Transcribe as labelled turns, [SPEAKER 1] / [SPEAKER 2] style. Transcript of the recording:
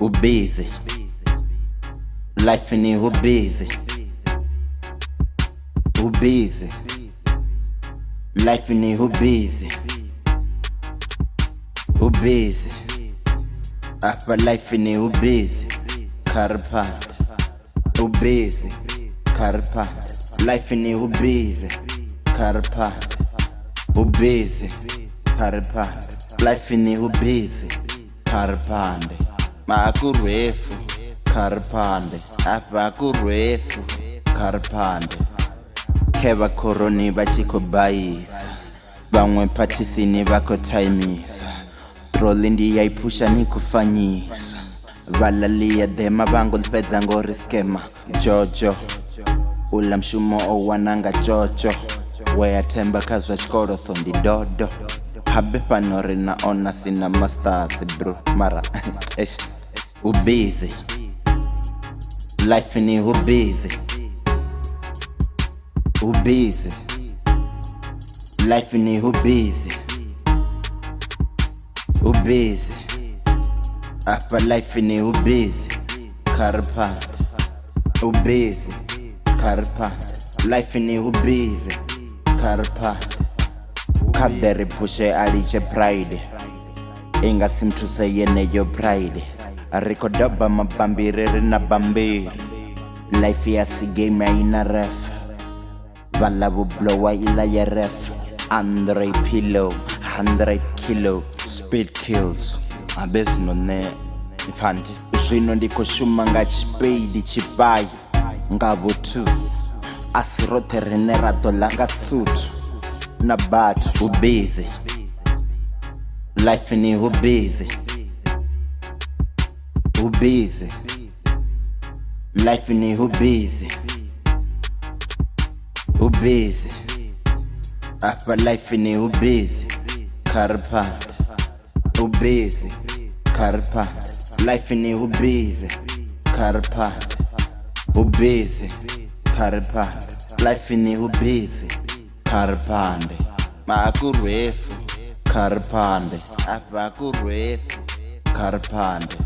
[SPEAKER 1] Busy. Life ni busy. Busy. Life ni busy. Busy. Hapa life ni busy. Karpanda. Busy. Karpanda. Life ni busy. Karpanda. Busy. Karpanda. Life ni busy. Karpanda. Makurefu. Karpande. Hapa kurefu. Karpande. Keba koroni bachikubayisa. Bamwe patisini bako taimisa. Rolindi ya ipusha ni kufanyisa. Valalia dema bango lpedza ngori skema. Jojo ula mshumo o wananga jojo. Wea temba kazwa chkoro sondi dodo. Habe panori na ona sina mastasi bro. Mara esh. Busy. Life ni busy. Busy. Life ni busy. Busy. Hapa life ni busy. Karpanda. Busy. Karpanda. Life ni busy. Karpanda. Kadere pushe aliche pride. Inga simtuse yene yo pride. Arikodoba mabambiriri na bambiri. Life ya si game ya ina ref. Valabu blowa ila ya ref. Andre pillow, 100 kilo. Speed kills. Abezi none ifante. Zwino ndiko shuma nga chipedi chipai. Nga vutu. Asirote renera dola nga sutu. Na batu. Busy. Life ni busy. Busy. Life ni busy. Busy. Hapa life ni busy. Karpanda. Busy. Karpanda. Life ni busy. Karpanda. Busy. Karpanda. Life ni busy. Karpanda. Makurefu. Karpanda. Hapa kurefu. Karpanda.